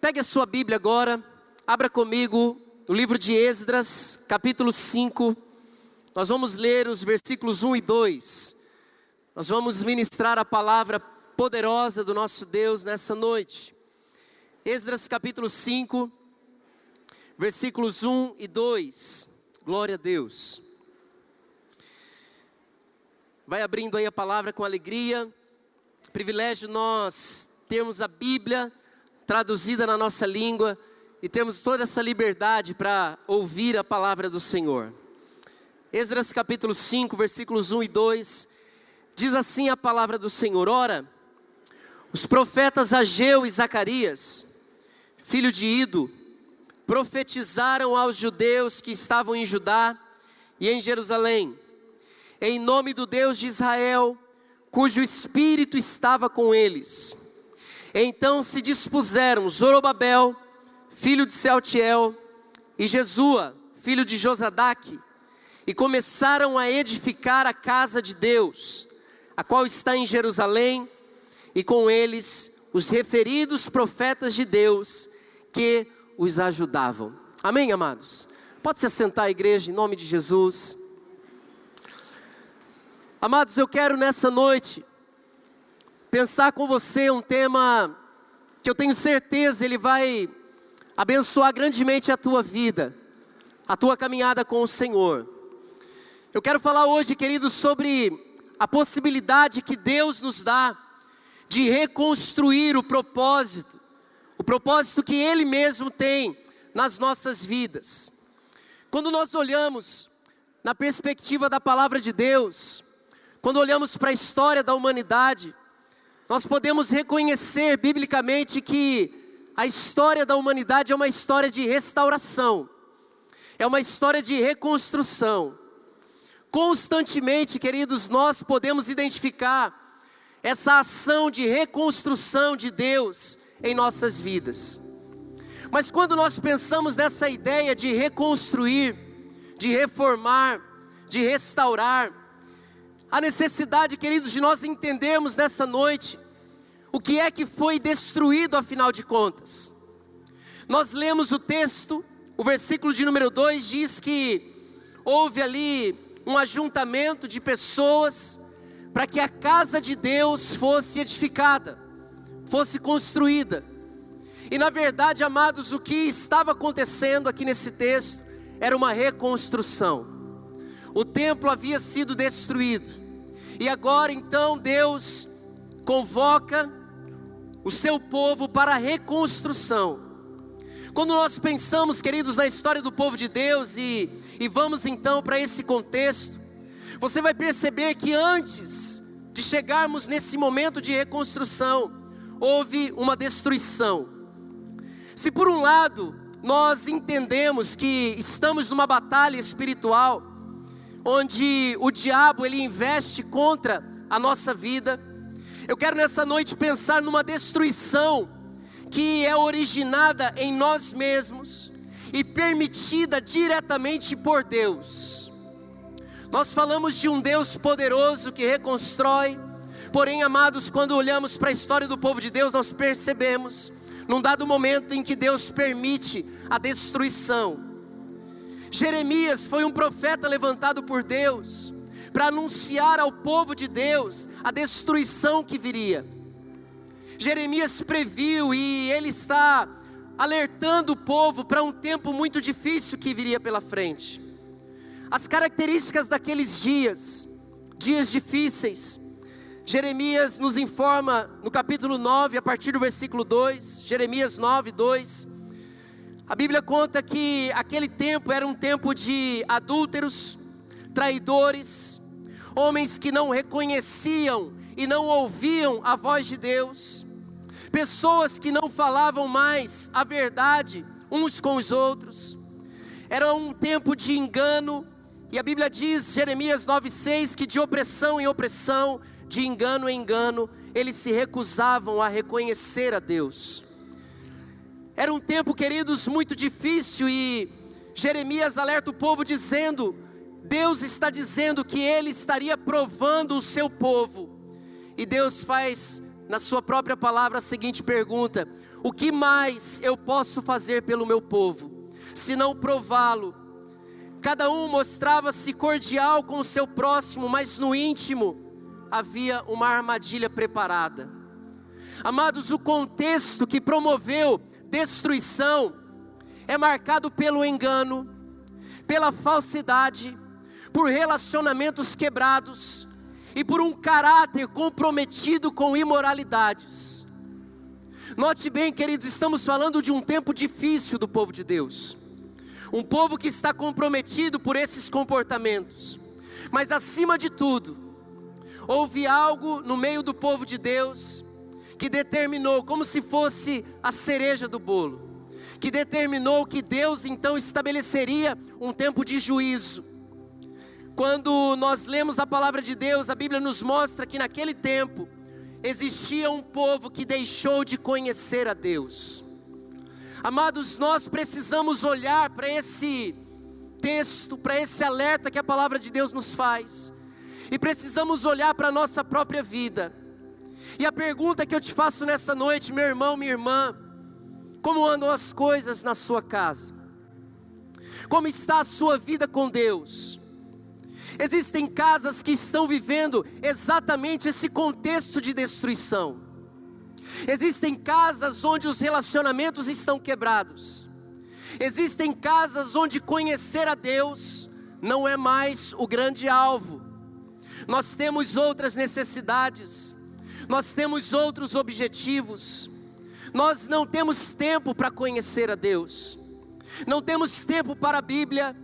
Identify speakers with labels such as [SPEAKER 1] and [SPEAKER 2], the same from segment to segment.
[SPEAKER 1] Pegue a sua Bíblia agora, abra comigo no livro de Esdras, capítulo 5. Nós vamos ler os versículos 1 e 2. Nós vamos ministrar a palavra poderosa do nosso Deus nessa noite. Esdras capítulo 5, versículos 1 e 2. Glória a Deus. Vai abrindo aí a palavra com alegria. Privilégio nós termos a Bíblia traduzida na nossa língua e termos toda essa liberdade para ouvir a palavra do Senhor. Esdras capítulo 5, versículos 1 e 2, diz assim a palavra do Senhor: Ora, os profetas Ageu e Zacarias, filho de Ido, profetizaram aos judeus que estavam em Judá e em Jerusalém, em nome do Deus de Israel, cujo espírito estava com eles. Então se dispuseram Zorobabel, filho de Sealtiel, e Jesua, filho de Josadaque, e começaram a edificar a casa de Deus, a qual está em Jerusalém, e com eles os referidos profetas de Deus, que os ajudavam. Amém, amados? Pode se assentar, igreja, em nome de Jesus. Amados, eu quero nessa noite pensar com você um tema que eu tenho certeza ele vai abençoar grandemente a tua vida, a tua caminhada com o Senhor. Eu quero falar hoje, queridos, sobre a possibilidade que Deus nos dá de reconstruir o propósito que Ele mesmo tem nas nossas vidas. Quando nós olhamos na perspectiva da palavra de Deus, quando olhamos para a história da humanidade, nós podemos reconhecer biblicamente que a história da humanidade é uma história de restauração, é uma história de reconstrução. Constantemente, queridos, nós podemos identificar essa ação de reconstrução de Deus em nossas vidas. Mas quando nós pensamos nessa ideia de reconstruir, de reformar, de restaurar, a necessidade, queridos, de nós entendermos nessa noite o que é que foi destruído afinal de contas. Nós lemos o texto, o versículo de número 2 diz que houve ali um ajuntamento de pessoas para que a casa de Deus fosse edificada, fosse construída. E na verdade, amados, o que estava acontecendo aqui nesse texto era uma reconstrução. O templo havia sido destruído. E agora então Deus convoca o seu povo para a reconstrução. Quando nós pensamos, queridos, na história do povo de Deus e vamos então para esse contexto, você vai perceber que antes de chegarmos nesse momento de reconstrução, houve uma destruição. Se por um lado nós entendemos que estamos numa batalha espiritual, onde o diabo ele investe contra a nossa vida, eu quero nessa noite pensar numa destruição que é originada em nós mesmos e permitida diretamente por Deus. Nós falamos de um Deus poderoso que reconstrói, porém, amados, quando olhamos para a história do povo de Deus, nós percebemos, num dado momento em que Deus permite a destruição. Jeremias foi um profeta levantado por Deus para anunciar ao povo de Deus a destruição que viria. Jeremias previu e ele está alertando o povo para um tempo muito difícil que viria pela frente. As características daqueles dias difíceis, Jeremias nos informa no capítulo 9, a partir do versículo 2, Jeremias 9, 2, a Bíblia conta que aquele tempo era um tempo de adúlteros, traidores, homens que não reconheciam e não ouviam a voz de Deus, pessoas que não falavam mais a verdade uns com os outros. Era um tempo de engano, e a Bíblia diz, Jeremias 9,6, que de opressão em opressão, de engano em engano, eles se recusavam a reconhecer a Deus. Era um tempo, queridos, muito difícil, e Jeremias alerta o povo dizendo, Deus está dizendo que Ele estaria provando o seu povo, e Deus faz na sua própria palavra a seguinte pergunta: O que mais eu posso fazer pelo meu povo, se não prová-lo? Cada um mostrava-se cordial com o seu próximo, mas no íntimo havia uma armadilha preparada. Amados, o contexto que promoveu destruição é marcado pelo engano, pela falsidade, por relacionamentos quebrados e por um caráter comprometido com imoralidades. Note bem, queridos, estamos falando de um tempo difícil do povo de Deus, um povo que está comprometido por esses comportamentos, mas acima de tudo, houve algo no meio do povo de Deus que determinou, como se fosse a cereja do bolo, que determinou que Deus então estabeleceria um tempo de juízo. Quando nós lemos a palavra de Deus, a Bíblia nos mostra que naquele tempo existia um povo que deixou de conhecer a Deus. Amados, nós precisamos olhar para esse texto, para esse alerta que a palavra de Deus nos faz, e precisamos olhar para a nossa própria vida. E a pergunta que eu te faço nessa noite, meu irmão, minha irmã: como andam as coisas na sua casa? Como está a sua vida com Deus? Existem casas que estão vivendo exatamente esse contexto de destruição. Existem casas onde os relacionamentos estão quebrados. Existem casas onde conhecer a Deus não é mais o grande alvo. Nós temos outras necessidades, nós temos outros objetivos. Nós não temos tempo para conhecer a Deus, não temos tempo para a Bíblia,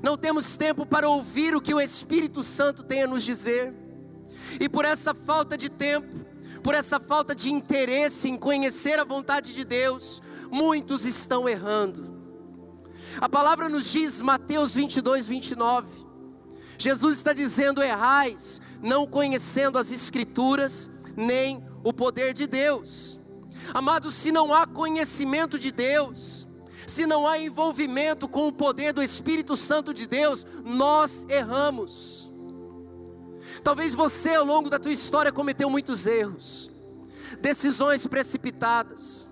[SPEAKER 1] não temos tempo para ouvir o que o Espírito Santo tem a nos dizer. E por essa falta de tempo, por essa falta de interesse em conhecer a vontade de Deus, muitos estão errando. A palavra nos diz, Mateus 22, 29, Jesus está dizendo: errais, não conhecendo as Escrituras, nem o poder de Deus. Amados, se não há conhecimento de Deus, se não há envolvimento com o poder do Espírito Santo de Deus, nós erramos. Talvez você ao longo da tua história cometeu muitos erros, decisões precipitadas,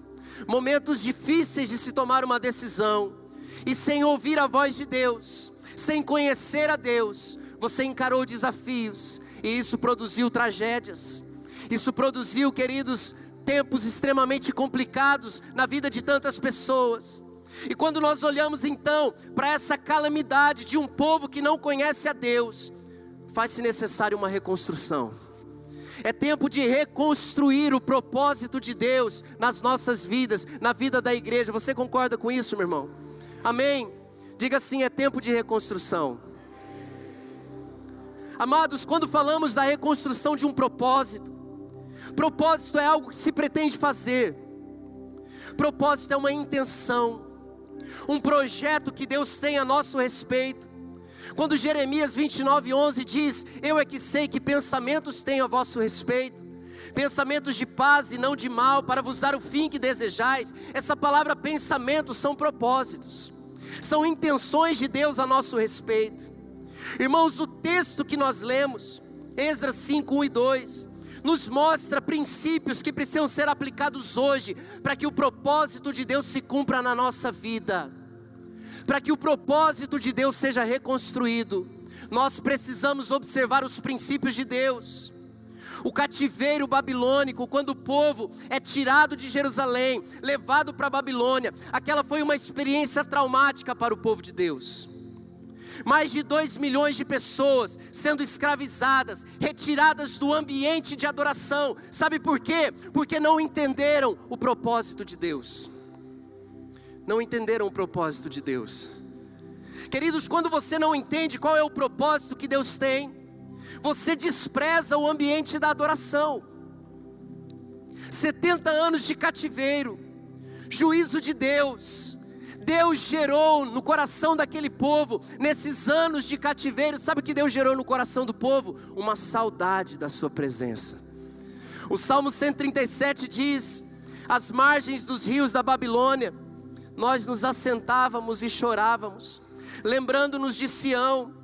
[SPEAKER 1] momentos difíceis de se tomar uma decisão, e sem ouvir a voz de Deus, sem conhecer a Deus, você encarou desafios, e isso produziu tragédias, isso produziu, queridos, tempos extremamente complicados na vida de tantas pessoas. E quando nós olhamos então para essa calamidade de um povo que não conhece a Deus, faz-se necessário uma reconstrução. É tempo de reconstruir o propósito de Deus nas nossas vidas, na vida da igreja. Você concorda com isso, meu irmão? Amém? Diga assim: é tempo de reconstrução. Amados, quando falamos da reconstrução de um propósito, propósito é algo que se pretende fazer. Propósito é uma intenção, um projeto que Deus tem a nosso respeito. Quando Jeremias 29:11 diz: eu é que sei que pensamentos tenho a vosso respeito, pensamentos de paz e não de mal, para vos dar o fim que desejais. Essa palavra pensamento são propósitos, são intenções de Deus a nosso respeito. Irmãos, o texto que nós lemos, Esdras 5:1 e 2, nos mostra princípios que precisam ser aplicados hoje, para que o propósito de Deus se cumpra na nossa vida, para que o propósito de Deus seja reconstruído. Nós precisamos observar os princípios de Deus. O cativeiro babilônico, quando o povo é tirado de Jerusalém, levado para a Babilônia, aquela foi uma experiência traumática para o povo de Deus. Mais de 2 milhões de pessoas sendo escravizadas, retiradas do ambiente de adoração. Sabe por quê? Porque não entenderam o propósito de Deus. Não entenderam o propósito de Deus. Queridos, quando você não entende qual é o propósito que Deus tem, você despreza o ambiente da adoração. 70 anos de cativeiro, juízo de Deus. Deus gerou no coração daquele povo, nesses anos de cativeiro, sabe o que Deus gerou no coração do povo? Uma saudade da sua presença. O Salmo 137 diz: às margens dos rios da Babilônia, nós nos assentávamos e chorávamos, lembrando-nos de Sião.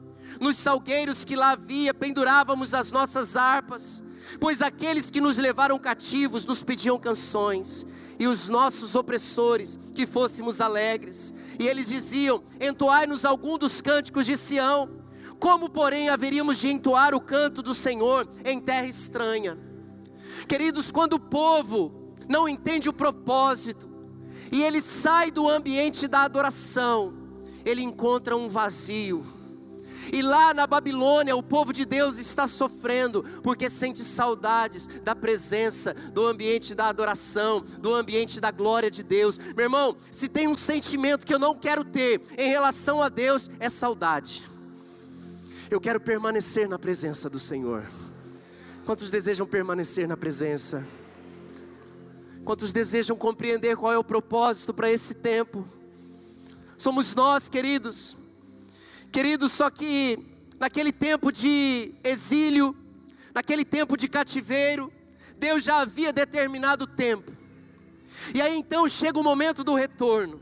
[SPEAKER 1] Nos salgueiros que lá havia, pendurávamos as nossas harpas, pois aqueles que nos levaram cativos nos pediam canções, e os nossos opressores, que fôssemos alegres. E eles diziam: entoai-nos algum dos cânticos de Sião. Como, porém, haveríamos de entoar o canto do Senhor em terra estranha? Queridos, quando o povo não entende o propósito, e ele sai do ambiente da adoração, ele encontra um vazio. E lá na Babilônia, o povo de Deus está sofrendo, porque sente saudades da presença, do ambiente da adoração, do ambiente da glória de Deus. Meu irmão, se tem um sentimento que eu não quero ter em relação a Deus, é saudade. Eu quero permanecer na presença do Senhor. Quantos desejam permanecer na presença? Quantos desejam compreender qual é o propósito para esse tempo? Somos nós, queridos. Queridos, só que naquele tempo de exílio, naquele tempo de cativeiro, Deus já havia determinado o tempo. E aí então chega o momento do retorno.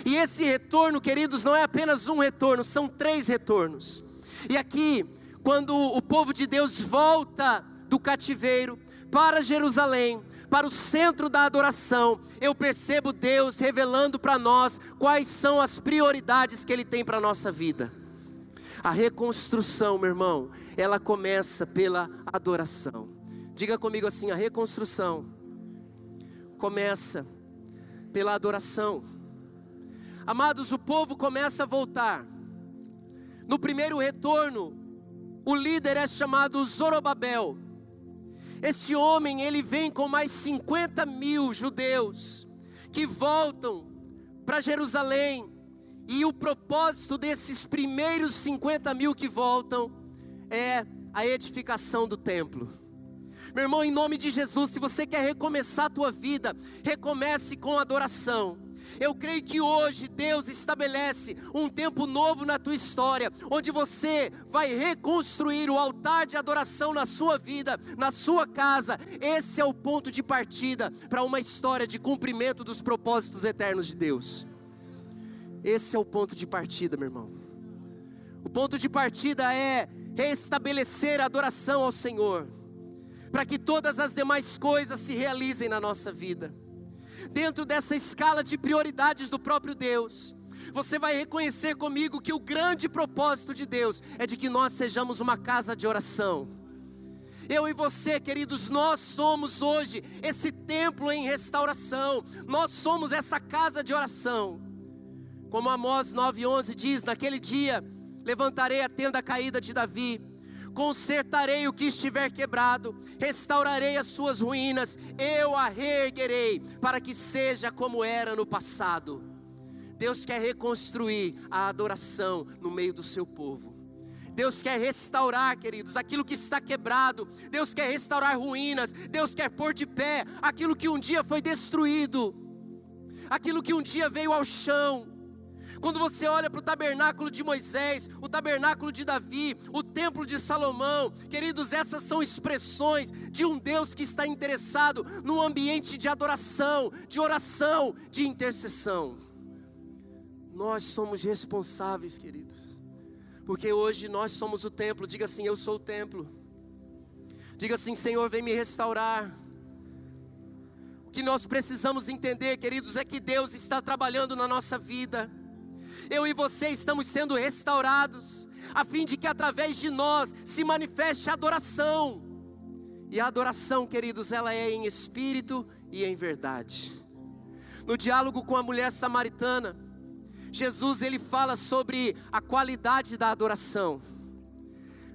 [SPEAKER 1] E esse retorno, queridos, não é apenas um retorno, são 3 retornos. E aqui, quando o povo de Deus volta do cativeiro para Jerusalém, para o centro da adoração, eu percebo Deus revelando para nós quais são as prioridades que Ele tem para a nossa vida. A reconstrução, meu irmão, ela começa pela adoração. Diga comigo assim: a reconstrução começa pela adoração. Amados, o povo começa a voltar. No primeiro retorno, o líder é chamado Zorobabel. Este homem, ele vem com mais 50 mil judeus, que voltam para Jerusalém, e o propósito desses primeiros 50 mil que voltam, é a edificação do templo. Meu irmão, em nome de Jesus, se você quer recomeçar a tua vida, recomece com adoração. Eu creio que hoje Deus estabelece um tempo novo na tua história, onde você vai reconstruir o altar de adoração na sua vida, na sua casa. Esse é o ponto de partida para uma história de cumprimento dos propósitos eternos de Deus. Esse é o ponto de partida, meu irmão. O ponto de partida é restabelecer a adoração ao Senhor, para que todas as demais coisas se realizem na nossa vida. Dentro dessa escala de prioridades do próprio Deus, você vai reconhecer comigo que o grande propósito de Deus é de que nós sejamos uma casa de oração. Eu e você, queridos, nós somos hoje esse templo em restauração. Nós somos essa casa de oração. Como Amós 9:11 diz: naquele dia levantarei a tenda caída de Davi, consertarei o que estiver quebrado, restaurarei as suas ruínas, eu a reerguerei, para que seja como era no passado. Deus quer reconstruir a adoração no meio do seu povo. Deus quer restaurar, queridos, aquilo que está quebrado. Deus quer restaurar ruínas. Deus quer pôr de pé aquilo que um dia foi destruído, aquilo que um dia veio ao chão. Quando você olha para o tabernáculo de Moisés, o tabernáculo de Davi, o templo de Salomão, queridos, essas são expressões de um Deus que está interessado num ambiente de adoração, de oração, de intercessão. Nós somos responsáveis, queridos, porque hoje nós somos o templo. Diga assim: eu sou o templo. Diga assim: Senhor, vem me restaurar. O que nós precisamos entender, queridos, é que Deus está trabalhando na nossa vida. Eu e você estamos sendo restaurados, a fim de que através de nós se manifeste a adoração. E a adoração, queridos, ela é em espírito e em verdade. No diálogo com a mulher samaritana, Jesus ele fala sobre a qualidade da adoração.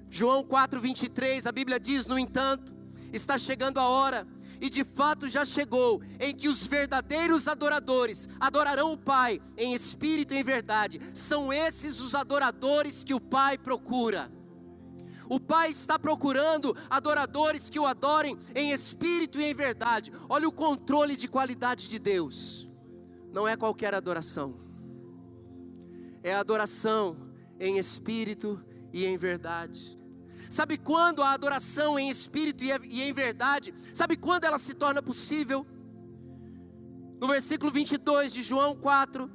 [SPEAKER 1] João 4:23, a Bíblia diz: no entanto, está chegando a hora, e de fato já chegou, em que os verdadeiros adoradores adorarão o Pai em espírito e em verdade. São esses os adoradores que o Pai procura. O Pai está procurando adoradores que o adorem em espírito e em verdade. Olha o controle de qualidade de Deus. Não é qualquer adoração, é adoração em espírito e em verdade. Sabe quando a adoração em espírito e em verdade, sabe quando ela se torna possível? No versículo 22 de João 4,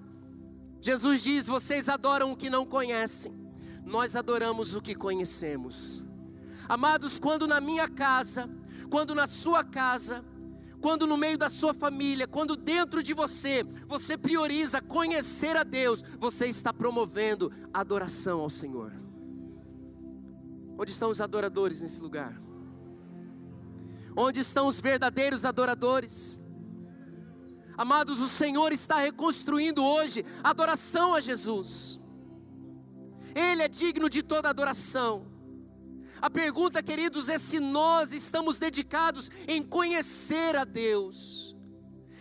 [SPEAKER 1] Jesus diz: vocês adoram o que não conhecem, nós adoramos o que conhecemos. Amados, quando na minha casa, quando na sua casa, quando no meio da sua família, quando dentro de você, você prioriza conhecer a Deus, você está promovendo adoração ao Senhor. Onde estão os adoradores nesse lugar? Onde estão os verdadeiros adoradores? Amados, o Senhor está reconstruindo hoje a adoração a Jesus. Ele é digno de toda adoração. A pergunta, queridos, é se nós estamos dedicados em conhecer a Deus.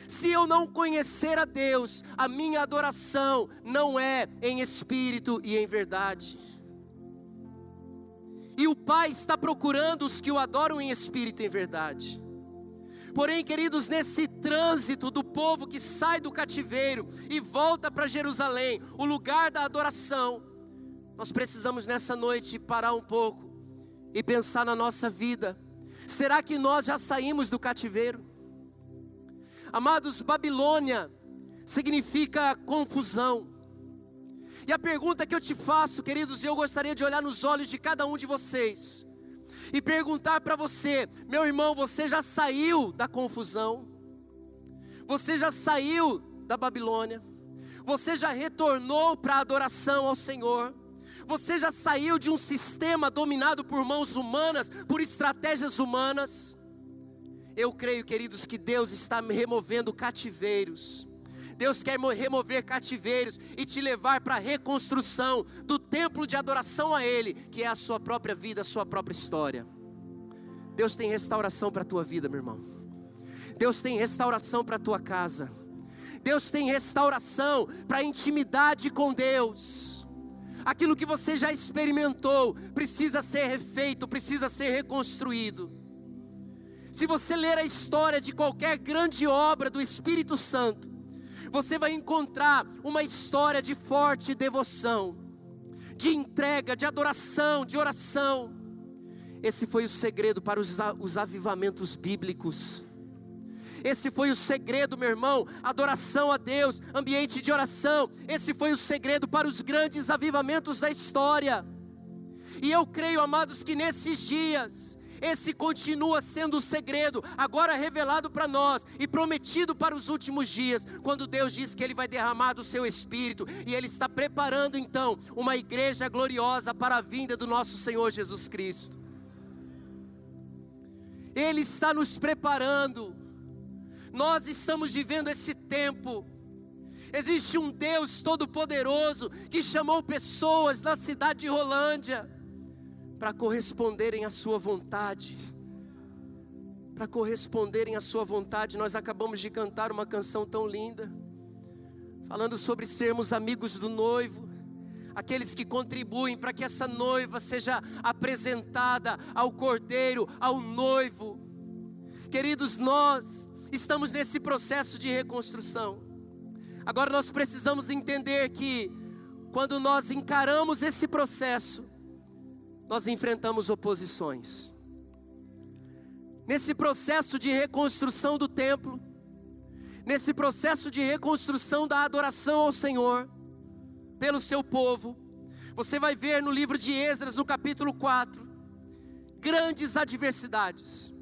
[SPEAKER 1] Se eu não conhecer a Deus, a minha adoração não é em espírito e em verdade. E o Pai está procurando os que o adoram em espírito e em verdade. Porém, queridos, nesse trânsito do povo que sai do cativeiro e volta para Jerusalém, o lugar da adoração, nós precisamos nessa noite parar um pouco e pensar na nossa vida. Será que nós já saímos do cativeiro? Amados, Babilônia significa confusão. E a pergunta que eu te faço, queridos, eu gostaria de olhar nos olhos de cada um de vocês e perguntar para você: meu irmão, você já saiu da confusão? Você já saiu da Babilônia? Você já retornou para a adoração ao Senhor? Você já saiu de um sistema dominado por mãos humanas, por estratégias humanas? Eu creio, queridos, que Deus está removendo cativeiros. Deus quer remover cativeiros e te levar para a reconstrução do templo de adoração a Ele, que é a sua própria vida, a sua própria história. Deus tem restauração para a tua vida, meu irmão. Deus tem restauração para a tua casa. Deus tem restauração para a intimidade com Deus. Aquilo que você já experimentou precisa ser refeito, precisa ser reconstruído. Se você ler a história de qualquer grande obra do Espírito Santo, você vai encontrar uma história de forte devoção, de entrega, de adoração, de oração. Esse foi o segredo para os avivamentos bíblicos. Esse foi o segredo, meu irmão, adoração a Deus, ambiente de oração. Esse foi o segredo para os grandes avivamentos da história. E eu creio, amados, que nesses dias, esse continua sendo o segredo, agora revelado para nós e prometido para os últimos dias, quando Deus diz que Ele vai derramar do seu Espírito, e Ele está preparando então uma igreja gloriosa para a vinda do nosso Senhor Jesus Cristo. Ele está nos preparando. Nós estamos vivendo esse tempo. Existe um Deus todo-poderoso que chamou pessoas na cidade de Rolândia para corresponderem à sua vontade. Para corresponderem à sua vontade. Nós acabamos de cantar uma canção tão linda, falando sobre sermos amigos do noivo, aqueles que contribuem para que essa noiva seja apresentada ao cordeiro, ao noivo. Queridos, nós estamos nesse processo de reconstrução. Agora nós precisamos entender que quando nós encaramos esse processo, nós enfrentamos oposições. Nesse processo de reconstrução do templo, nesse processo de reconstrução da adoração ao Senhor, pelo seu povo, você vai ver no livro de Esdras, no capítulo 4, grandes adversidades.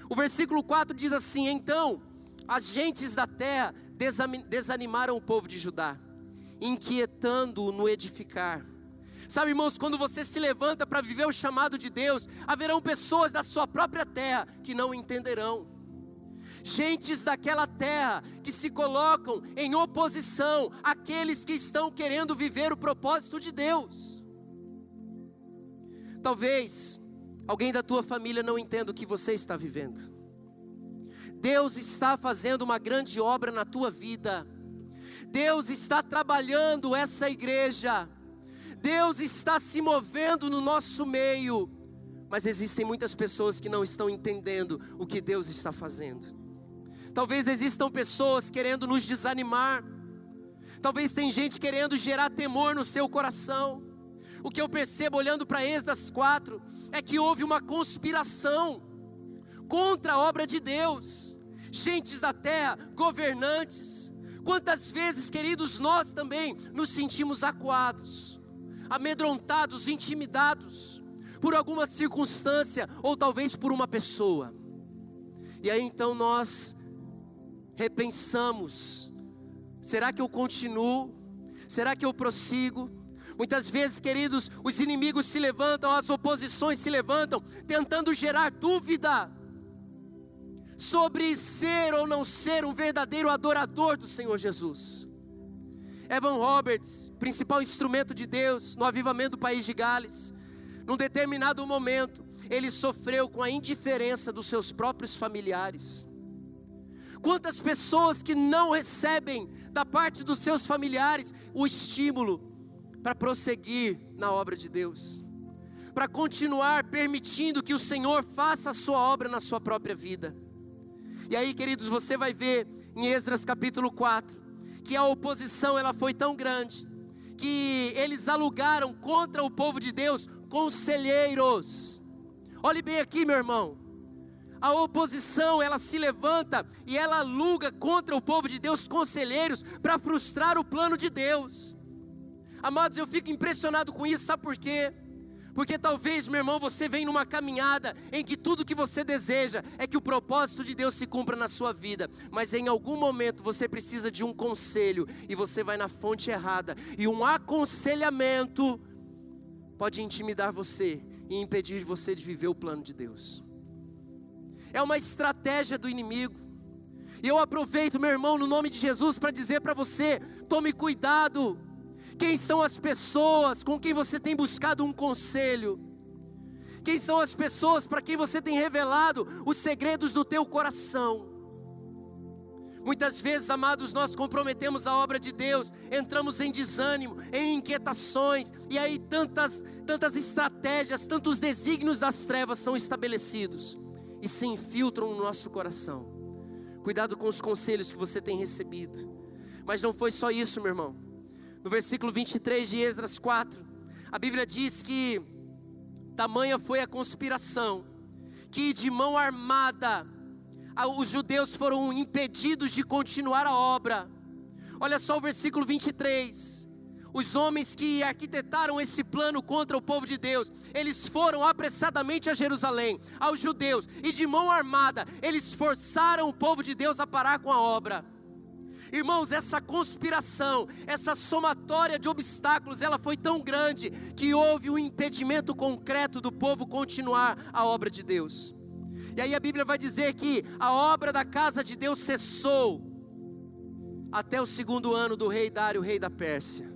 [SPEAKER 1] O versículo 4 diz assim: então as gentes da terra desanimaram o povo de Judá, inquietando-o no edificar. Sabe, irmãos, quando você se levanta para viver o chamado de Deus, haverão pessoas da sua própria terra que não entenderão. Gentes daquela terra que se colocam em oposição àqueles que estão querendo viver o propósito de Deus. Talvez alguém da tua família não entenda o que você está vivendo. Deus está fazendo uma grande obra na tua vida. Deus está trabalhando essa igreja. Deus está se movendo no nosso meio. Mas existem muitas pessoas que não estão entendendo o que Deus está fazendo. Talvez existam pessoas querendo nos desanimar. Talvez tem gente querendo gerar temor no seu coração. O que eu percebo olhando para Esdras 4 é que houve uma conspiração contra a obra de Deus. Gentes da terra, governantes. Quantas vezes, queridos, nós também nos sentimos acuados, amedrontados, intimidados por alguma circunstância ou talvez por uma pessoa. E aí então nós repensamos: será que eu continuo? Será que eu prossigo? Muitas vezes, queridos, os inimigos se levantam, as oposições se levantam, tentando gerar dúvida sobre ser ou não ser um verdadeiro adorador do Senhor Jesus. Evan Roberts, principal instrumento de Deus no avivamento do país de Gales, num determinado momento, ele sofreu com a indiferença dos seus próprios familiares. Quantas pessoas que não recebem da parte dos seus familiares o estímulo para prosseguir na obra de Deus, para continuar permitindo que o Senhor faça a sua obra na sua própria vida. E aí, queridos, você vai ver em Esdras capítulo 4, que a oposição ela foi tão grande, que eles alugaram contra o povo de Deus conselheiros. Olhe bem aqui, meu irmão, a oposição ela se levanta e ela aluga contra o povo de Deus conselheiros para frustrar o plano de Deus. Amados, eu fico impressionado com isso, sabe por quê? Porque talvez, meu irmão, você vem numa caminhada em que tudo que você deseja é que o propósito de Deus se cumpra na sua vida, mas em algum momento você precisa de um conselho, e você vai na fonte errada, e um aconselhamento pode intimidar você e impedir você de viver o plano de Deus. É uma estratégia do inimigo, e eu aproveito, meu irmão, no nome de Jesus, para dizer para você: tome cuidado. Quem são as pessoas com quem você tem buscado um conselho? Quem são as pessoas para quem você tem revelado os segredos do teu coração? Muitas vezes, amados, nós comprometemos a obra de Deus, entramos em desânimo, em inquietações, e aí tantas estratégias, tantos desígnios das trevas são estabelecidos e se infiltram no nosso coração. Cuidado com os conselhos que você tem recebido. Mas não foi só isso, meu irmão. No versículo 23 de Esdras 4, a Bíblia diz que tamanha foi a conspiração, que de mão armada os judeus foram impedidos de continuar a obra. Olha só o versículo 23, os homens que arquitetaram esse plano contra o povo de Deus, eles foram apressadamente a Jerusalém, aos judeus, e de mão armada, eles forçaram o povo de Deus a parar com a obra. Irmãos, essa conspiração, essa somatória de obstáculos, ela foi tão grande, que houve um impedimento concreto do povo continuar a obra de Deus. E aí a Bíblia vai dizer que a obra da casa de Deus cessou, até o 2º ano do rei Dário, rei da Pérsia.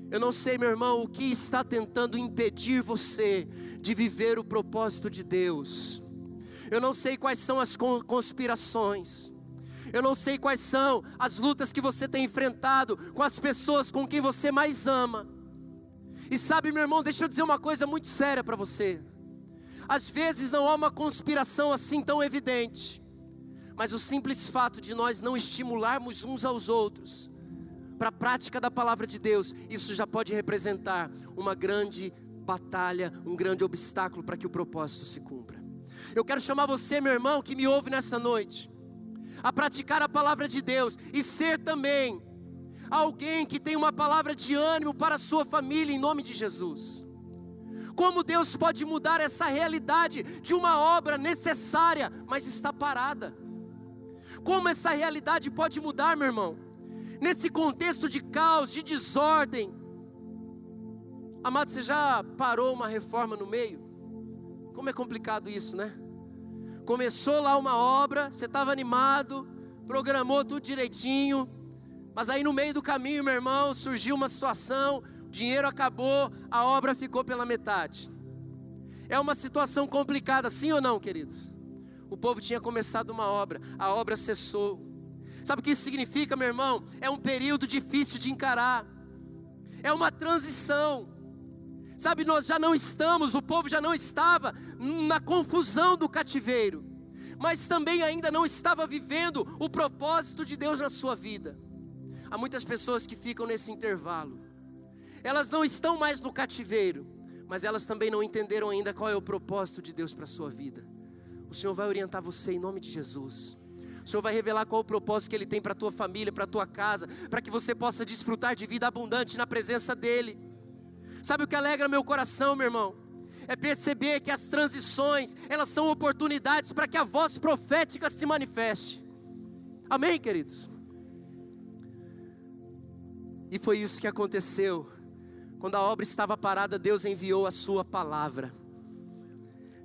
[SPEAKER 1] Eu não sei, meu irmão, o que está tentando impedir você de viver o propósito de Deus. Eu não sei quais são as conspirações. Eu não sei quais são as lutas que você tem enfrentado com as pessoas com quem você mais ama. E sabe, meu irmão, deixa eu dizer uma coisa muito séria para você. Às vezes não há uma conspiração assim tão evidente, mas o simples fato de nós não estimularmos uns aos outros para a prática da palavra de Deus, isso já pode representar uma grande batalha, um grande obstáculo para que o propósito se cumpra. Eu quero chamar você, meu irmão, que me ouve nessa noite, a praticar a palavra de Deus e ser também alguém que tem uma palavra de ânimo para a sua família, em nome de Jesus. Como Deus pode mudar essa realidade de uma obra necessária, mas está parada? Como essa realidade pode mudar, meu irmão? Nesse contexto de caos, de desordem. Amado, você já parou uma reforma no meio? Como é complicado isso, né? Começou lá uma obra, você estava animado, programou tudo direitinho, mas aí no meio do caminho, meu irmão, surgiu uma situação, o dinheiro acabou, a obra ficou pela metade. É uma situação complicada, sim ou não, queridos? O povo tinha começado uma obra, a obra cessou. Sabe o que isso significa, meu irmão? É um período difícil de encarar, é uma transição. Sabe, nós já não estamos, o povo já não estava na confusão do cativeiro, mas também ainda não estava vivendo o propósito de Deus na sua vida. Há muitas pessoas que ficam nesse intervalo, elas não estão mais no cativeiro, mas elas também não entenderam ainda qual é o propósito de Deus para a sua vida. O Senhor vai orientar você em nome de Jesus. O Senhor vai revelar qual é o propósito que Ele tem para a tua família, para a tua casa, para que você possa desfrutar de vida abundante na presença dEle. Sabe o que alegra meu coração, meu irmão? É perceber que as transições, elas são oportunidades para que a voz profética se manifeste. Amém, queridos? E foi isso que aconteceu. Quando a obra estava parada, Deus enviou a sua palavra.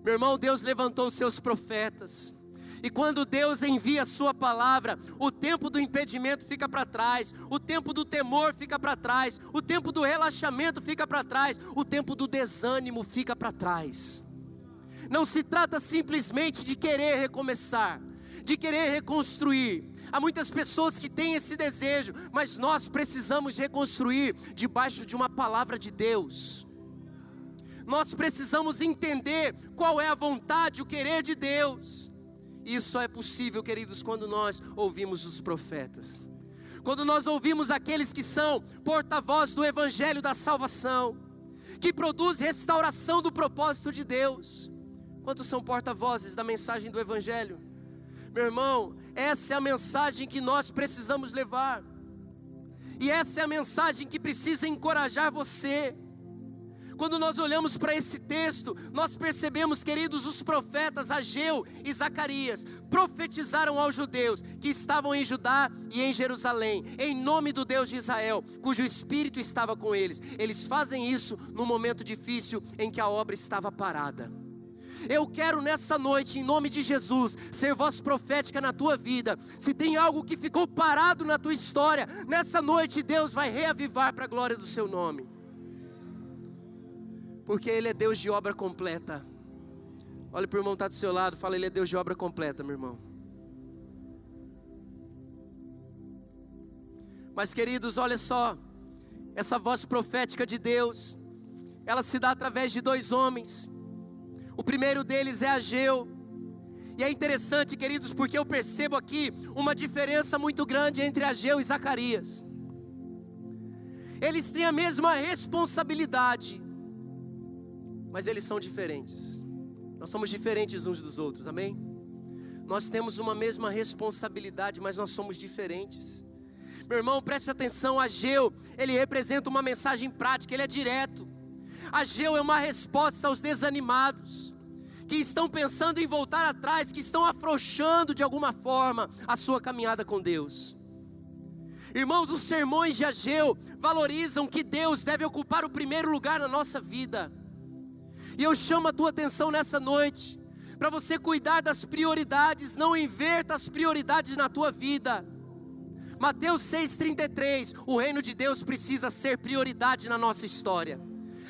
[SPEAKER 1] Meu irmão, Deus levantou os seus profetas. E quando Deus envia a sua palavra, o tempo do impedimento fica para trás, o tempo do temor fica para trás, o tempo do relaxamento fica para trás, o tempo do desânimo fica para trás. Não se trata simplesmente de querer recomeçar, de querer reconstruir. Há muitas pessoas que têm esse desejo, mas nós precisamos reconstruir debaixo de uma palavra de Deus. Nós precisamos entender qual é a vontade, o querer de Deus. Isso só é possível, queridos, quando nós ouvimos os profetas. Quando nós ouvimos aqueles que são porta-voz do evangelho da salvação, que produz restauração do propósito de Deus. Quantos são porta-vozes da mensagem do evangelho? Meu irmão, essa é a mensagem que nós precisamos levar. E essa é a mensagem que precisa encorajar você. Quando nós olhamos para esse texto, nós percebemos, queridos, os profetas Ageu e Zacarias profetizaram aos judeus que estavam em Judá e em Jerusalém, em nome do Deus de Israel, cujo Espírito estava com eles. Eles fazem isso no momento difícil em que a obra estava parada. Eu quero nessa noite, em nome de Jesus, ser voz profética na tua vida. Se tem algo que ficou parado na tua história, nessa noite Deus vai reavivar para a glória do seu nome. Porque Ele é Deus de obra completa. Olha para o irmão que está do seu lado, fala: Ele é Deus de obra completa, meu irmão. Mas, queridos, olha só, essa voz profética de Deus, ela se dá através de dois homens. O primeiro deles é Ageu. E é interessante, queridos, porque eu percebo aqui uma diferença muito grande entre Ageu e Zacarias. Eles têm a mesma responsabilidade, mas eles são diferentes. Nós somos diferentes uns dos outros, amém? Nós temos uma mesma responsabilidade, mas nós somos diferentes. Meu irmão, preste atenção, Ageu, ele representa uma mensagem prática, ele é direto. Ageu é uma resposta aos desanimados, que estão pensando em voltar atrás, que estão afrouxando de alguma forma a sua caminhada com Deus. Irmãos, os sermões de Ageu valorizam que Deus deve ocupar o primeiro lugar na nossa vida. E eu chamo a tua atenção nessa noite, para você cuidar das prioridades, não inverta as prioridades na tua vida. Mateus 6,33, o reino de Deus precisa ser prioridade na nossa história.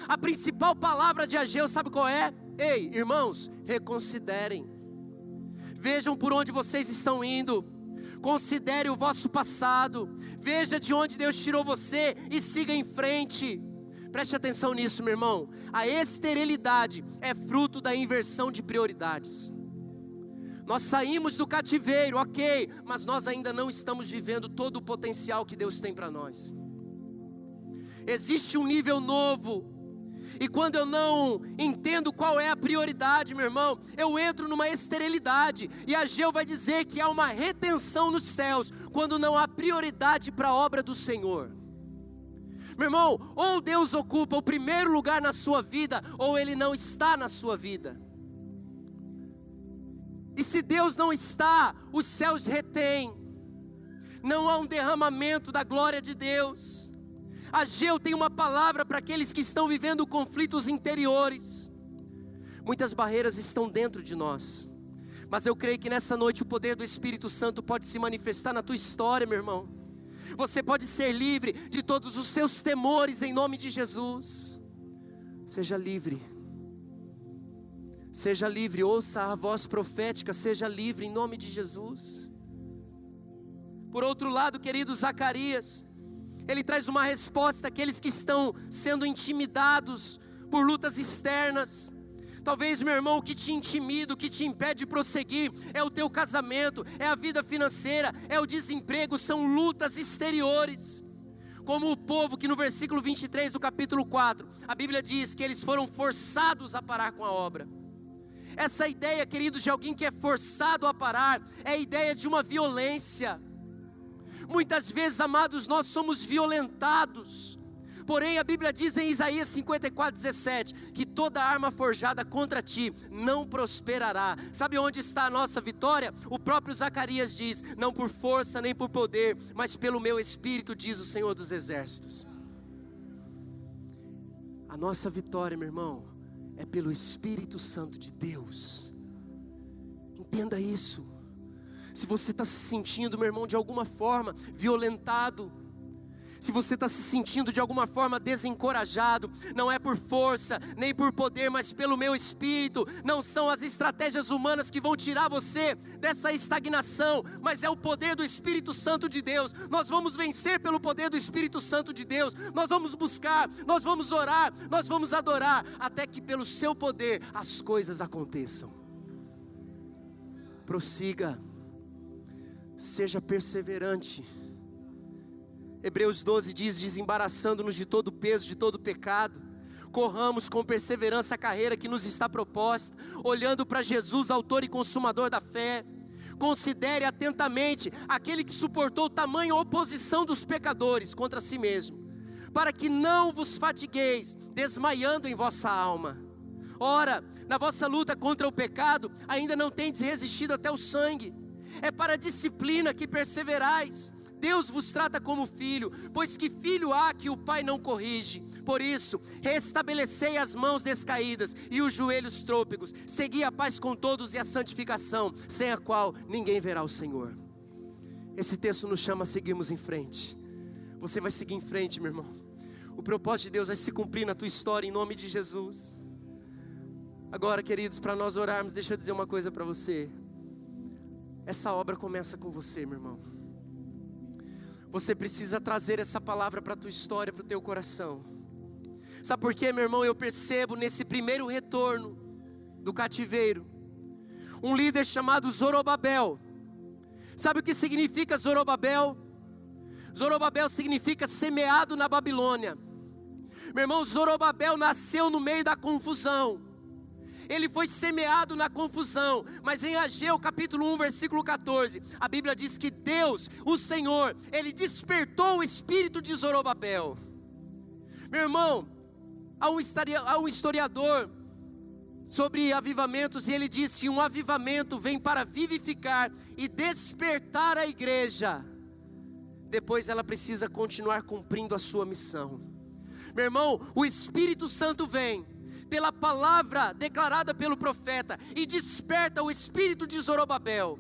[SPEAKER 1] A principal palavra de Ageu, sabe qual é? Ei, irmãos, reconsiderem. Vejam por onde vocês estão indo. Considere o vosso passado. Veja de onde Deus tirou você e siga em frente. Preste atenção nisso, meu irmão. A esterilidade é fruto da inversão de prioridades. Nós saímos do cativeiro, ok, mas nós ainda não estamos vivendo todo o potencial que Deus tem para nós. Existe um nível novo, e quando eu não entendo qual é a prioridade, meu irmão, eu entro numa esterilidade. E Ageu vai dizer que há uma retenção nos céus quando não há prioridade para a obra do Senhor. Meu irmão, ou Deus ocupa o primeiro lugar na sua vida, ou Ele não está na sua vida. E se Deus não está, os céus retêm. Não há um derramamento da glória de Deus. Ageu tem uma palavra para aqueles que estão vivendo conflitos interiores. Muitas barreiras estão dentro de nós, mas eu creio que nessa noite o poder do Espírito Santo pode se manifestar na tua história, meu irmão. Você pode ser livre de todos os seus temores em nome de Jesus. Seja livre. Seja livre, ouça a voz profética, seja livre em nome de Jesus. Por outro lado, querido, Zacarias, ele traz uma resposta àqueles que estão sendo intimidados por lutas externas. Talvez, meu irmão, o que te intimida, o que te impede de prosseguir é o teu casamento, é a vida financeira, é o desemprego, são lutas exteriores. Como o povo que no versículo 23 do capítulo 4, a Bíblia diz que eles foram forçados a parar com a obra. Essa ideia, queridos, de alguém que é forçado a parar, é a ideia de uma violência. Muitas vezes, amados, nós somos violentados, Porém a Bíblia diz em Isaías 54:17, que toda arma forjada contra ti não prosperará. Sabe onde está a nossa vitória? O próprio Zacarias diz: não por força nem por poder, mas pelo meu Espírito, diz o Senhor dos Exércitos. A nossa vitória, meu irmão, é pelo Espírito Santo de Deus. Entenda isso. Se você está se sentindo, meu irmão, de alguma forma violentado, se você está se sentindo de alguma forma desencorajado, não é por força, nem por poder, mas pelo meu Espírito. Não são as estratégias humanas que vão tirar você dessa estagnação, mas é o poder do Espírito Santo de Deus. Nós vamos vencer pelo poder do Espírito Santo de Deus. Nós vamos buscar, nós vamos orar, nós vamos adorar, até que pelo seu poder as coisas aconteçam. Prossiga, seja perseverante. Hebreus 12 diz: desembaraçando-nos de todo o peso, de todo o pecado, corramos com perseverança a carreira que nos está proposta, olhando para Jesus, autor e consumador da fé. Considere atentamente aquele que suportou tamanha oposição dos pecadores contra si mesmo, para que não vos fatigueis, desmaiando em vossa alma. Ora, na vossa luta contra o pecado, ainda não tendes resistido até o sangue. É para a disciplina que perseverais. Deus vos trata como filho, pois que filho há que o pai não corrige? Por isso, restabelecei as mãos descaídas e os joelhos trôpegos, segui a paz com todos e a santificação, sem a qual ninguém verá o Senhor. Esse texto nos chama a seguirmos em frente. Você vai seguir em frente, meu irmão. O propósito de Deus vai se cumprir na tua história, em nome de Jesus. Agora, queridos, para nós orarmos, deixa eu dizer uma coisa para você. Essa obra começa com você, meu irmão. Você precisa trazer essa palavra para a tua história, para o teu coração. Sabe por quê, meu irmão? Eu percebo nesse primeiro retorno do cativeiro, um líder chamado Zorobabel. Sabe o que significa Zorobabel? Zorobabel significa semeado na Babilônia. Meu irmão, Zorobabel nasceu no meio da confusão. Ele foi semeado na confusão, mas em Ageu capítulo 1 versículo 14, a Bíblia diz que Deus, o Senhor, Ele despertou o espírito de Zorobabel. Meu irmão, há um historiador sobre avivamentos, e ele diz que um avivamento vem para vivificar e despertar a igreja, depois ela precisa continuar cumprindo a sua missão. Meu irmão, o Espírito Santo vem pela palavra declarada pelo profeta e desperta o espírito de Zorobabel.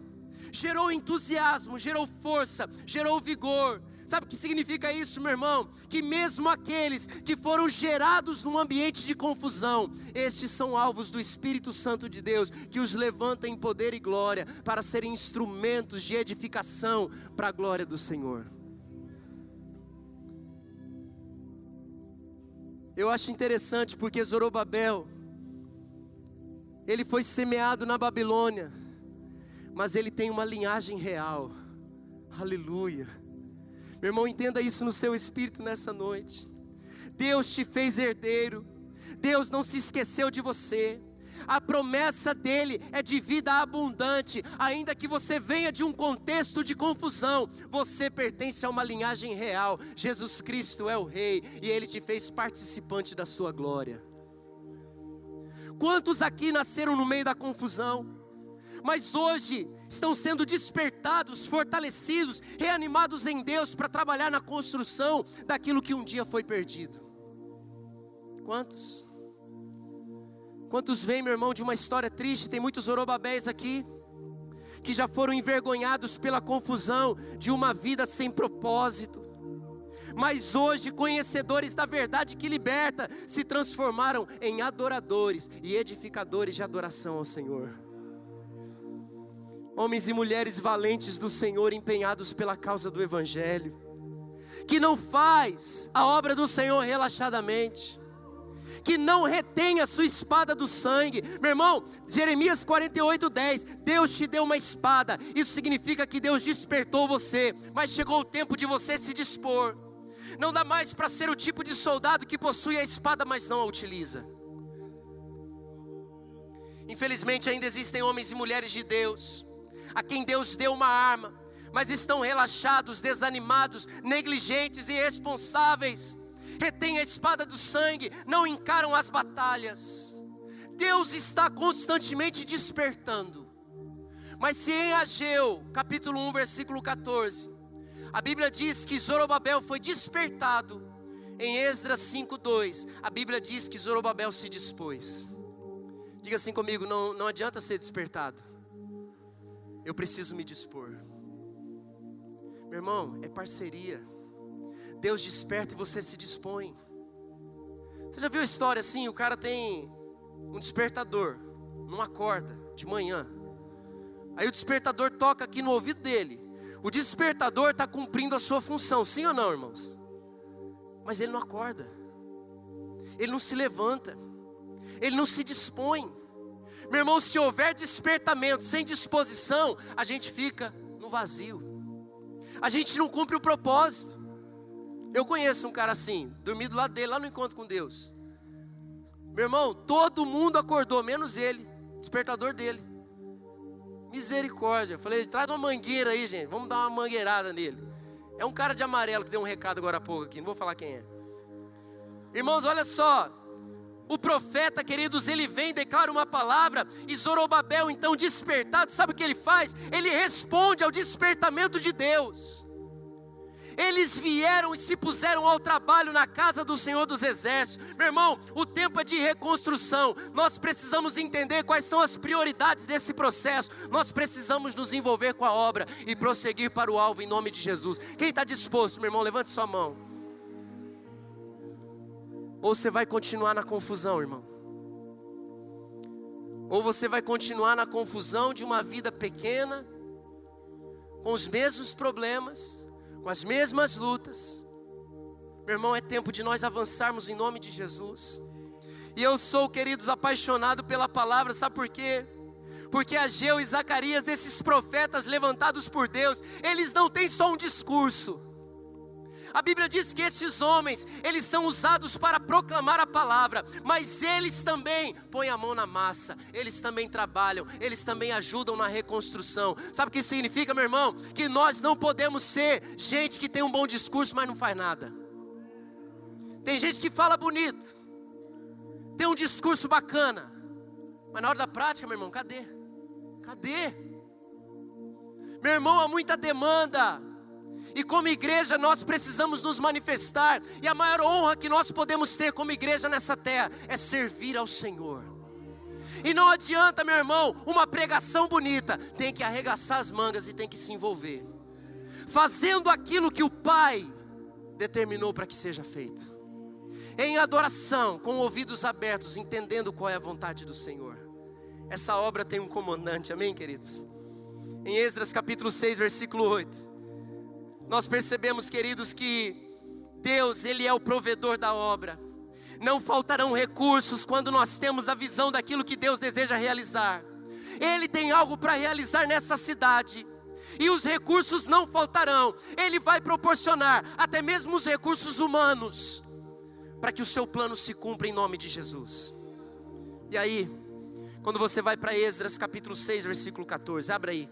[SPEAKER 1] Gerou entusiasmo, gerou força, gerou vigor. Sabe o que significa isso, meu irmão? Que mesmo aqueles que foram gerados num ambiente de confusão, estes são alvos do Espírito Santo de Deus, que os levanta em poder e glória, para serem instrumentos de edificação para a glória do Senhor. Eu acho interessante porque Zorobabel, ele foi semeado na Babilônia, mas ele tem uma linhagem real. Aleluia. Meu irmão, entenda isso no seu espírito nessa noite. Deus te fez herdeiro. Deus não se esqueceu de você. A promessa dele é de vida abundante. Ainda que você venha de um contexto de confusão, você pertence a uma linhagem real. Jesus Cristo é o Rei, e Ele te fez participante da sua glória. Quantos aqui nasceram no meio da confusão, mas hoje estão sendo despertados, fortalecidos, reanimados em Deus, para trabalhar na construção daquilo que um dia foi perdido? Quantos? Quantos vêm, meu irmão, de uma história triste? Tem muitos Zorobabéis aqui, que já foram envergonhados pela confusão de uma vida sem propósito, mas hoje, conhecedores da verdade que liberta, se transformaram em adoradores e edificadores de adoração ao Senhor. Homens e mulheres valentes do Senhor, empenhados pela causa do Evangelho, que não faz a obra do Senhor relaxadamente, que não retém a sua espada do sangue. Meu irmão, Jeremias 48:10, Deus te deu uma espada. Isso significa que Deus despertou você, mas chegou o tempo de você se dispor. Não dá mais para ser o tipo de soldado que possui a espada, mas não a utiliza. Infelizmente ainda existem homens e mulheres de Deus, a quem Deus deu uma arma, mas estão relaxados, desanimados, negligentes e irresponsáveis. retêm a espada do sangue, não encaram as batalhas. Deus está constantemente despertando. Mas se em Ageu, capítulo 1, versículo 14, a Bíblia diz que Zorobabel foi despertado, em Esdras 5:2, a Bíblia diz que Zorobabel se dispôs. Diga assim comigo, não adianta ser despertado, eu preciso me dispor. Meu irmão, é parceria. Deus desperta e você se dispõe. Você já viu a história assim? O cara tem um despertador, não acorda de manhã. Aí o despertador toca aqui no ouvido dele. O despertador está cumprindo a sua função, sim ou não, irmãos? Mas ele não acorda, ele não se levanta, ele não se dispõe. Meu irmão, se houver despertamento sem disposição, a gente fica no vazio, a gente não cumpre o propósito. Eu conheço um cara assim, dormi do lado dele, lá no encontro com Deus. Meu irmão, todo mundo acordou, menos ele, despertador dele. Misericórdia. Falei, traz uma mangueira aí, gente, vamos dar uma mangueirada nele. É um cara de amarelo que deu um recado agora há pouco aqui, não vou falar quem é. Irmãos, olha só, o profeta, queridos, ele vem, declara uma palavra, e Zorobabel então despertado, sabe o que ele faz? Ele responde ao despertamento de Deus. Eles vieram e se puseram ao trabalho na casa do Senhor dos Exércitos. Meu irmão, o tempo é de reconstrução. Nós precisamos entender quais são as prioridades desse processo. Nós precisamos nos envolver com a obra e prosseguir para o alvo em nome de Jesus. Quem está disposto, meu irmão, levante sua mão. Ou você vai continuar na confusão, irmão, ou você vai continuar na confusão de uma vida pequena, com os mesmos problemas, com as mesmas lutas. Meu irmão, é tempo de nós avançarmos em nome de Jesus. E eu sou, queridos, apaixonado pela palavra, sabe por quê? Porque Ageu e Zacarias, esses profetas levantados por Deus, eles não têm só um discurso. A Bíblia diz que esses homens, eles são usados para proclamar a palavra, mas eles também põem a mão na massa, eles também trabalham, eles também ajudam na reconstrução. Sabe o que isso significa, meu irmão? Que nós não podemos ser gente que tem um bom discurso, mas não faz nada. Tem gente que fala bonito, tem um discurso bacana, mas na hora da prática, meu irmão, cadê? Cadê? Meu irmão, há muita demanda. E como igreja nós precisamos nos manifestar. E a maior honra que nós podemos ter como igreja nessa terra é servir ao Senhor. E não adianta, meu irmão, uma pregação bonita. Tem que arregaçar as mangas e tem que se envolver, fazendo aquilo que o Pai determinou para que seja feito. Em adoração, com ouvidos abertos, entendendo qual é a vontade do Senhor. Essa obra tem um comandante, amém, queridos? Em Esdras capítulo 6, versículo 8. Nós percebemos, queridos, que Deus, Ele é o provedor da obra. Não faltarão recursos quando nós temos a visão daquilo que Deus deseja realizar. Ele tem algo para realizar nessa cidade, e os recursos não faltarão. Ele vai proporcionar até mesmo os recursos humanos, para que o seu plano se cumpra em nome de Jesus. E aí, quando você vai para Esdras capítulo 6, versículo 14, abra aí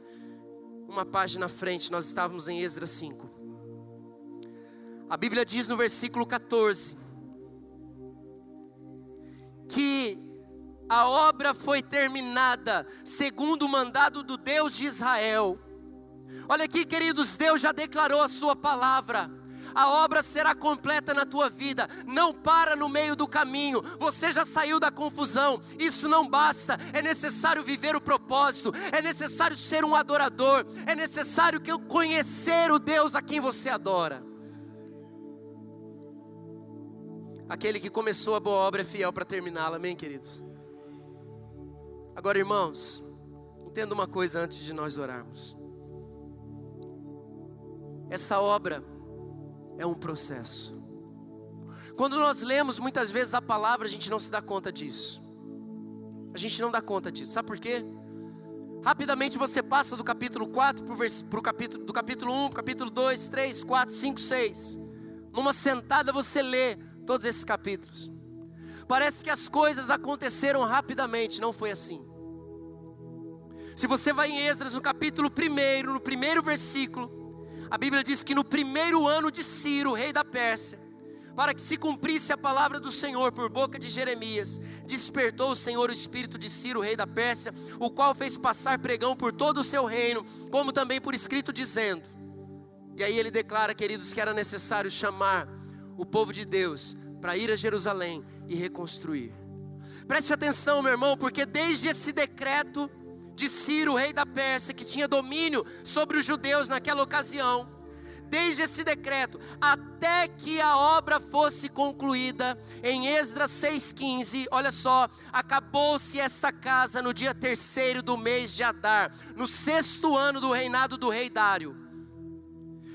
[SPEAKER 1] uma página à frente, nós estávamos em Esdras 5. A Bíblia diz no versículo 14 que a obra foi terminada segundo o mandado do Deus de Israel. Olha aqui, queridos, Deus já declarou a sua palavra. A obra será completa na tua vida. Não para no meio do caminho. Você já saiu da confusão. Isso não basta. É necessário viver o propósito. É necessário ser um adorador. É necessário conhecer o Deus a quem você adora. Aquele que começou a boa obra é fiel para terminá-la, amém, queridos? Agora, irmãos, entenda uma coisa antes de nós orarmos. Essa obra é um processo. Quando nós lemos muitas vezes a palavra, a gente não se dá conta disso. A gente não dá conta disso. Sabe por quê? Rapidamente você passa do capítulo 4 do capítulo 1, capítulo 2, 3, 4, 5, 6. Numa sentada você lê todos esses capítulos. Parece que as coisas aconteceram rapidamente. Não foi assim. Se você vai em Esdras, no capítulo 1, no primeiro versículo, a Bíblia diz que no primeiro ano de Ciro, rei da Pérsia, para que se cumprisse a palavra do Senhor por boca de Jeremias, despertou o Senhor o espírito de Ciro, rei da Pérsia, o qual fez passar pregão por todo o seu reino, como também por escrito, dizendo. E aí ele declara, queridos, que era necessário chamar o povo de Deus para ir a Jerusalém e reconstruir. Preste atenção, meu irmão, porque desde esse decreto de Ciro, rei da Pérsia, que tinha domínio sobre os judeus naquela ocasião, desde esse decreto, até que a obra fosse concluída, em Esdras 6,15, olha só, acabou-se esta casa no dia 3º do mês de Adar, no 6º ano do reinado do rei Dário.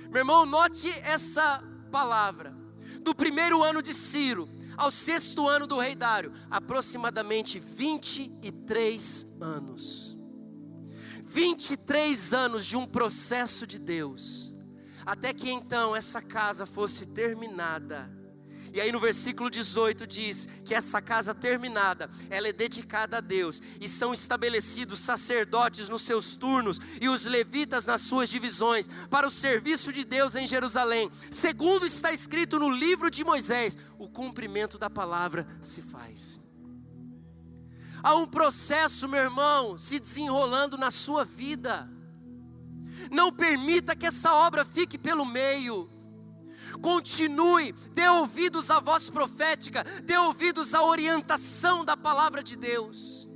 [SPEAKER 1] Meu irmão, note essa palavra, do 1º ano de Ciro, ao 6º ano do rei Dário, aproximadamente 23 anos. 23 anos de um processo de Deus, até que então essa casa fosse terminada. E aí no versículo 18 diz que essa casa terminada, ela é dedicada a Deus, e são estabelecidos sacerdotes nos seus turnos, e os levitas nas suas divisões, para o serviço de Deus em Jerusalém, segundo está escrito no livro de Moisés, o cumprimento da palavra se faz. Há um processo, meu irmão, se desenrolando na sua vida. Não permita que essa obra fique pelo meio. Continue, dê ouvidos à voz profética, dê ouvidos à orientação da palavra de Deus.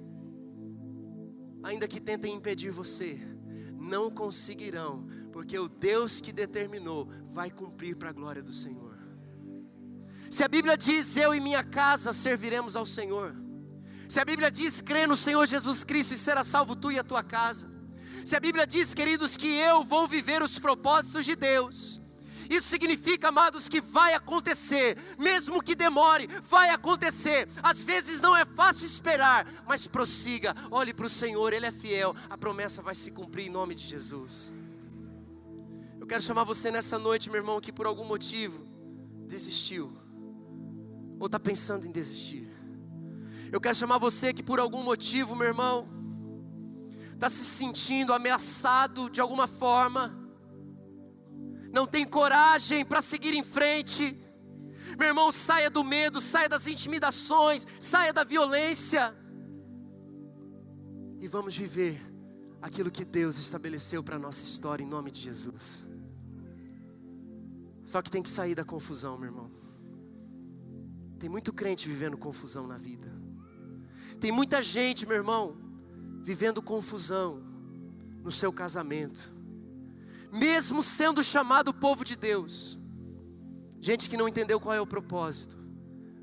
[SPEAKER 1] Ainda que tentem impedir você, não conseguirão, porque o Deus que determinou vai cumprir para a glória do Senhor. Se a Bíblia diz, eu e minha casa serviremos ao Senhor. Se a Bíblia diz, crê no Senhor Jesus Cristo e será salvo tu e a tua casa. Se a Bíblia diz, queridos, que eu vou viver os propósitos de Deus, isso significa, amados, que vai acontecer, mesmo que demore, vai acontecer. Às vezes não é fácil esperar, mas prossiga, olhe para o Senhor, Ele é fiel, a promessa vai se cumprir em nome de Jesus. Eu quero chamar você nessa noite, meu irmão, que por algum motivo desistiu, ou está pensando em desistir. Eu quero chamar você que por algum motivo, meu irmão, está se sentindo ameaçado de alguma forma, não tem coragem para seguir em frente. Meu irmão, saia do medo, saia das intimidações, saia da violência, e vamos viver aquilo que Deus estabeleceu para a nossa história, em nome de Jesus. Só que tem que sair da confusão, meu irmão. Tem muito crente vivendo confusão na vida. Tem muita gente, meu irmão, vivendo confusão no seu casamento, mesmo sendo chamado povo de Deus. Gente que não entendeu qual é o propósito.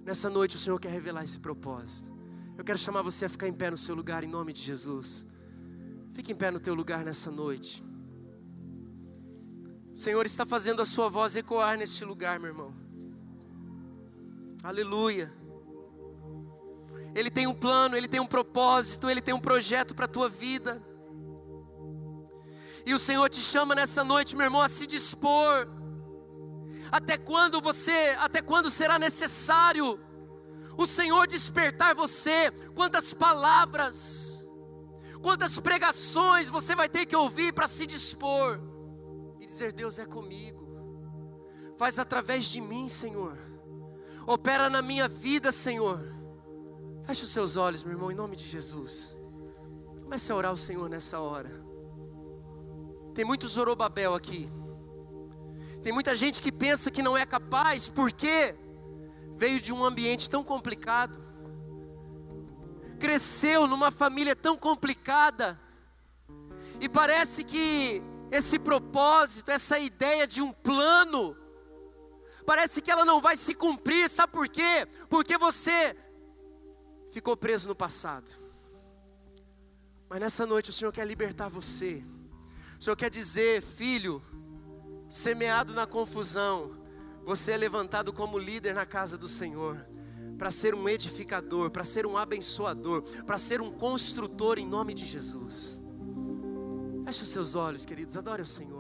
[SPEAKER 1] Nessa noite o Senhor quer revelar esse propósito. Eu quero chamar você a ficar em pé no seu lugar, em nome de Jesus. Fique em pé no teu lugar nessa noite. O Senhor está fazendo a sua voz ecoar neste lugar, meu irmão. Aleluia. Ele tem um plano, Ele tem um propósito, Ele tem um projeto para a tua vida. E o Senhor te chama nessa noite, meu irmão, a se dispor. Até quando será necessário o Senhor despertar você? Quantas palavras, quantas pregações você vai ter que ouvir para se dispor e dizer, Deus é comigo, faz através de mim, Senhor, opera na minha vida, Senhor. Feche os seus olhos, meu irmão, em nome de Jesus. Comece a orar ao Senhor nessa hora. Tem muito Zorobabel aqui. Tem muita gente que pensa que não é capaz, porque veio de um ambiente tão complicado, cresceu numa família tão complicada, e parece que esse propósito, essa ideia de um plano, parece que ela não vai se cumprir. Sabe por quê? Porque você ficou preso no passado. Mas nessa noite o Senhor quer libertar você. O Senhor quer dizer, filho, semeado na confusão, você é levantado como líder na casa do Senhor, para ser um edificador, para ser um abençoador, para ser um construtor em nome de Jesus. Feche os seus olhos, queridos, adore o Senhor.